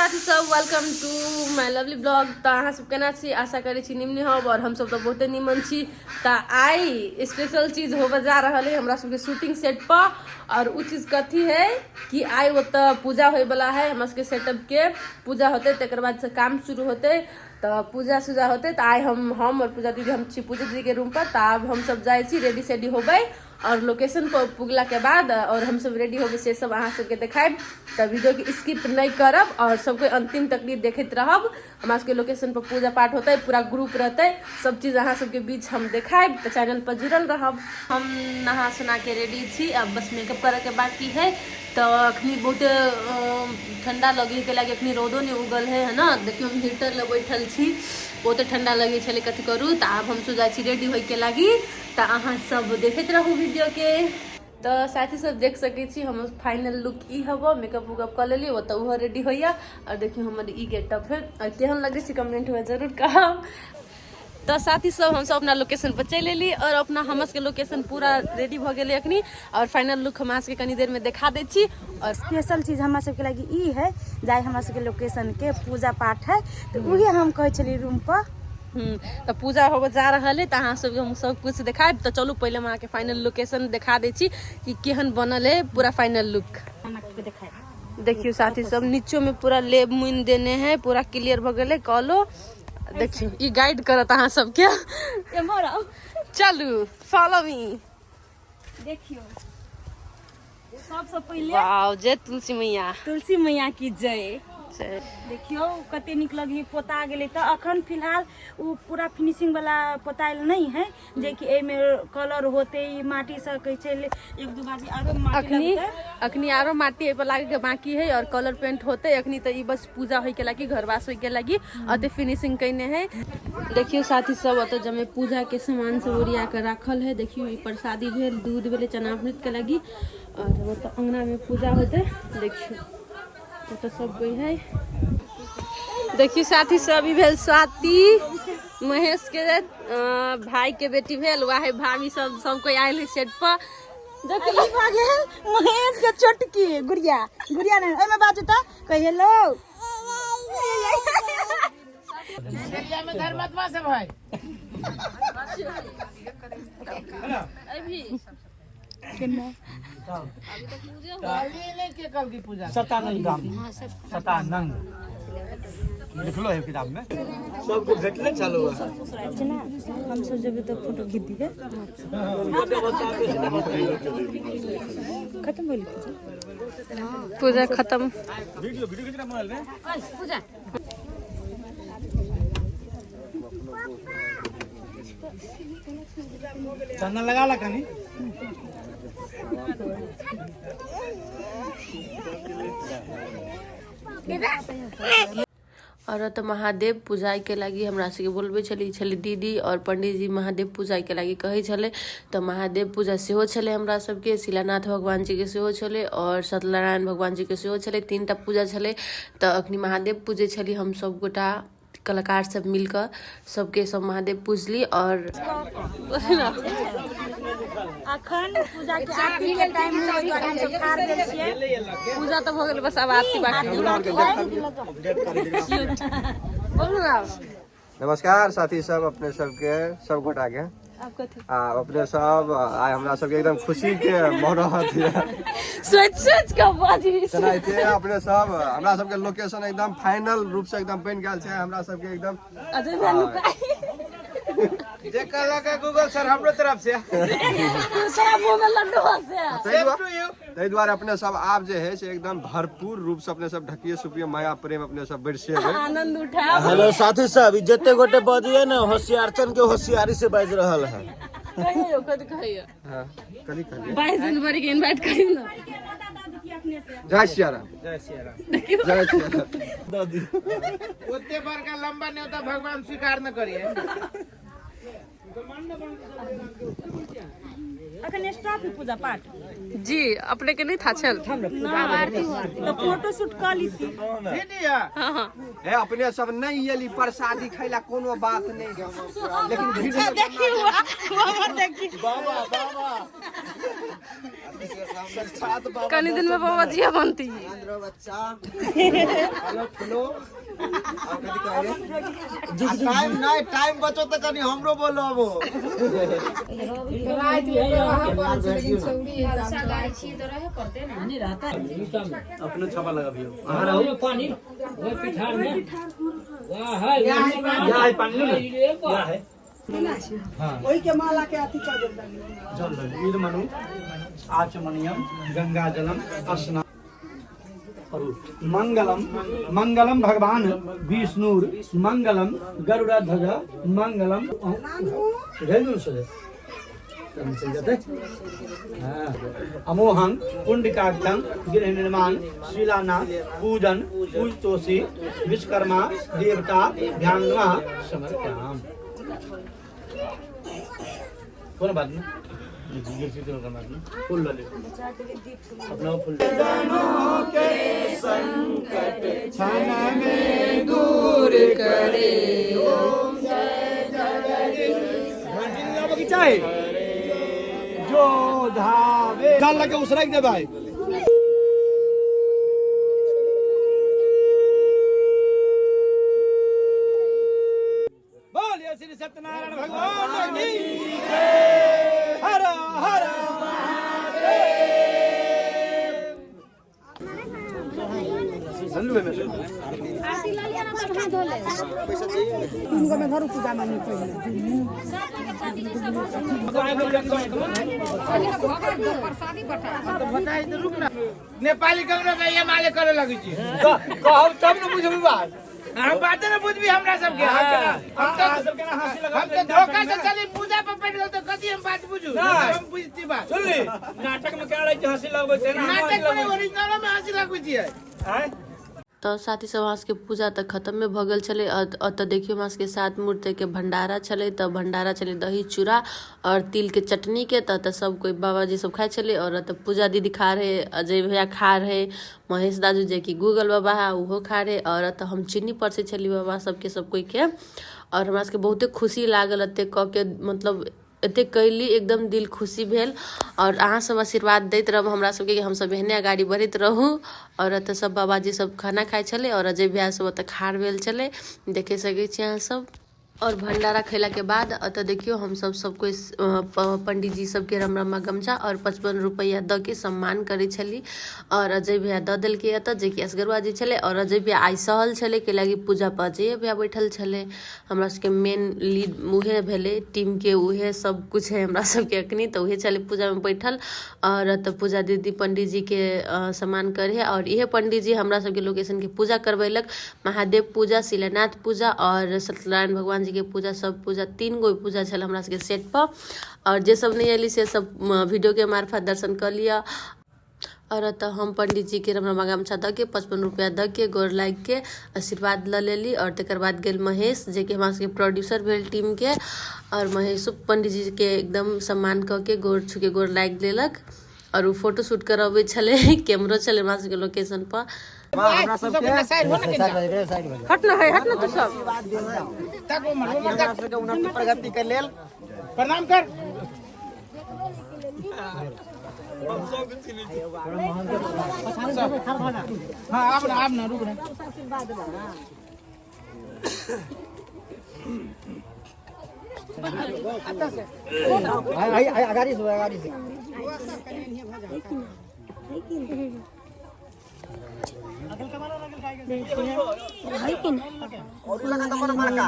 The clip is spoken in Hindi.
साथी सब welcome to my lovely blog. तो अहाँ सब केना छी, आशा करै छी निम्न होब और हम सब तो बहुते निमन छी। तो आई स्पेशल चीज होबे जा रहा है हमरा सबके शूटिंग सेट पर। और उ चीज कथी है कि आई ओत पूजा होए वाला है, हमरा सबके सेटअप के पूजा होते, तकर बाद से काम शुरू होते। तो पूजा सूजा होते तो आई हम और पूजा दीदी हम छी पूजा दीदी के रूम पर। तो अब हम सब जाए छी रेडी सेडी होबे और लोकेशन पर पुगला के बाद और हम सब रेडी होबे से सब अहाँ सबके देखाएब। तो वीडियो के स्किप नहीं करब और सबके अंतिम तक देखते रहब। हमारा सबके लोकेशन पर पूजा पाठ होता है, पूरा ग्रुप रहते, सब चीज अहाँ सबके बीच हम देखाएब। तो चैनल पर जुड़ल रहब। हम नहा सुना के रेडी छी, अब बस मेकअप करे के बाकी है। तो अखनी बहुत ठंडा लगे के लगे, अखनी रोदो नहीं उगल है ना। देखियो हम हीटर ले बैठल छी, बहुत ठंडा लगे छले, कथी करू। तो अब हम सो जाए छी रेडी होय के लगी। तो अहाँ सब देखते रहू वीडियो के। तो साथी सब देख सके छी हम फाइनल लुक ई हबो, मेकअप उकअप कर लेली, वो तो वह रेडी होइया। और देखियो हमर ई गेटअप है और केहन लगे छी कमेंट में जरूर कहब। तो साथी सब हम सब अपना लोकेशन पर चल एली और अपना हमर के लोकेशन पूरा रेडी भ गेले अखनी। और फाइनल लुक हमरा के कनी देर में दिखा दे छी। और स्पेशल चीज हमरा सबके लगी ई है, जाय हमरा सबके लोकेशन के पूजा पाठ है, तो उहे हम कहे चली रूम पर। तो पूजा होबे जा रहा है। तो अहाँ सब हम सब कुछ दिखाए। तो चलू पहले हम के फाइनल लोकेशन दिखा दे छी कि केहन बनल है पूरा फाइनल लुक। देखियो साथी सब नीचे में पूरा लेब मुइन देने हैं, पूरा क्लियर भ गेले कॉलो। देखियो ई गाइड करत अहाँ सब के। चलू फॉलो मी। देखियो सबसे पहले वाओ, जय तुलसी मैया की जय। देखियो कते निक लगी पोता गेले। तो अखन फिलहाल उ पूरा फिनिशिंग वाला पोताइल नहीं है, जे कि ए में कलर होते ई माटी से कह चले एक दो बाजी आरो माटी अखनी आरो माटी ए पर लागे के बाकी है और कलर पेंट होते अखनी। तो ई बस पूजा होय के लगी, घरवास होय के लगी अते फिनिशिंग कइने है। देखियो साथी सब अत जमे पूजा के सामान सब ओरिया के रखल है। देखियो ई प्रसादी भेल, दूध भेले चनामृत के लगी। और वो तो अंगना में पूजा होते, देखियो तो सब कोई है। देखियो साथी सब ई भेल स्वाति महेश के भाई के बेटी भेल, वाहे भाभी सब कोई आयल है सेट पर। देखियो भागे महेश के छोटकी गुड़िया ने एमे बाजू त कह हेलो। एरिया में घर मत वासे भाई। अभी के कल की पूजा सतानंद सतानंद लिखलो है किताब में, सबको भेटले चलो हम सब जब तो फोटो खींच दिए खत्म बोली पूजा खत्म। वीडियो कितना मोबाइल में पूजा चंदन लगा ला कनी। और तो महादेव पूजा के लगी हमरा से बोलबे छली दीदी और पंडित जी महादेव पूजा के लगी कहे छले। तो महादेव पूजा सेहो छले हमरा सबके, शिलानाथ भगवान जी के सेहो छले और सत्यनारायण भगवान जी के सेहो छले, 3टा पूजा छले। तो अखनी महादेव पूजे छली हम सब गोटा कलाकार सब मिलकर सबके सब महादेव पूजली। और अखन पूजा के आरती के टाइम में हम सब खार देल छियै। पूजा तो हो गेल, बस अब आरती बाकी। बोलू ना। नमस्कार साथी सब, अपने सबके सब गोटा के अपने सब आय हमरा सबके एकदम खुशी के मौरहत है। सोच के बाजी सुनाइते अपने सब हमरा सबके लोकेशन एकदम फाइनल रूप से एकदम बन गेल छै। हमरा सबके एकदम जे कहला के गूगल सर हमरो तरफ से ताहि द्वारे अपने सब आप जे है से एकदम भरपूर रूप से अपने सब ढकिए सुपिए माया प्रेम अपने सब बढ़से आनंद उठा। हेलो साथी सब, जते गोटे बजिए ना होशियारचन के होशियारी से बाज रहल है। कहियो कहियो हां कनी 22 जनवरी के इनवाइट करी ना। जय श्री राम, जय श्री राम दादी। ओते बड़का लंबा न्योता भगवान स्वीकार न करिए। अखन स्टॉप पूजा पाठ जी अपने के नहीं था चल तो फोटो शूट कर ली थी। हाँ हाँ है अपने सब नहीं एली प्रसादी खैला कोनो बात नहीं, लेकिन वीडियो कनी दिन में बाबा जिया बनती टाइम नहीं, टाइम बचो तो कनी हमरो बोलो अब। अपने छापा लगा भी पानी पिठार में है पानी है वही के माला के अथी कर देता जल वीर मनु आचमनियम गंगा जलम स्नान मंगलम मंगलम भगवान विष्णुर मंगलम गरुड़ा ध्वज मंगलम रेणु से अमोहं पुंडिकाक्षं गृह निर्माण शिलान्यास पूजन पूजतोषी विश्वकर्मा देवता ध्यान समर्पयाम। कौन बात नहीं फूल ले अपना फूल के संकट क्षण में दूर करे बगीचा है जो धावे डाल लगे उस रख दे भाई। बोलिए श्री सत्यनारायण भगवान की जय। हर हर नेपाली कौनो का ये माले करे लगी छी कहब तब न बुझबी बात। हम बात न बुझबी हमरा सबके हम तो धोखा से चली पूजा पर बैठ गए तो कथी हम बात बुझू हम बुझती बात सुन ली नाटक में क्या रहे हंसी लगबे छै ना नाटक में ओरिजिनल में हंसी लगबै छियै। तो साथ ही सब वहाँ के पूजा तक खत्म में भगल चले तो देखियो वहाँ के 7 मूर्ति के भंडारा चले तो भंडारा चले दही चूड़ा और तिल के चटनी के तो सब कोई बाबा जी सब खाए चले और तो पूजा दीदी खा रहे, अजय भैया खा रहे, महेश दादू जे की गूगल बाबा है वो खा रहे और तो हम चीनी पर से चली बाबा सबके सब कोई के और हमरा के बहुते खुशी लागल अते कह के मतलब एते कैली एकदम दिल खुशी भेल और अहाँ सब आशीर्वाद दैत रहब हमरा सबके कि हम सब एहने आगाड़ी बढ़ैत रहू और एतऽ सब बाबाजी सब खाना खाइ छले और अजय भैया सब ओतऽ खाड़ भेल छले देखे सकै छी अहाँ सब। और भंडारा खैला के बाद अतः देखियो हम सब कोई पंडित जी सबके रमरमा गमछा और 55 रुपया द के सम्मान करे छली और अजय भैया द दिल के अतः जे कि असगरवा जी छले और अजय भैया आई सहल छले के लागी पूजा पर अजय भैया बैठल छले हमरा सबके मेन लीड उहे भेले टीम के उहे सब कुछ है हमरा सबके अखनी तो उहे चले पूजा में बैठल और तो पूजा दीदी पंडित जी के सम्मान करे और इहे पंडित जी हमरा सबके लोकेशन के पूजा करवेलक महादेव पूजा शिलान्यास पूजा और सत्यनारायण भगवान के पूजा सब पूजा 3 गो पूजा छल हमरा सबके सेट पर और जे सब नहीं अली से सब वीडियो के मार्फत दर्शन कर लिया और तो हम पंडित जी के रमरमा गमछा द के 55 रुपया द के गोर लाग के आशीर्वाद ल लेली और तकर बाद गेल महेश जे कि हमरा सबके प्रोड्यूसर भेल टीम के और महेश पंडित जी के एकदम सम्मान क के गोर छू के गोर लाग लेलक और वो फोटो शूट करबे छले कैमरो छले हमरा सबके लोकेशन पर हमरा सबके हट ना तो सब प्रगति के लेल प्रणाम कर हाँ आप ना रुक अगाड़ी से और लगा तो मार का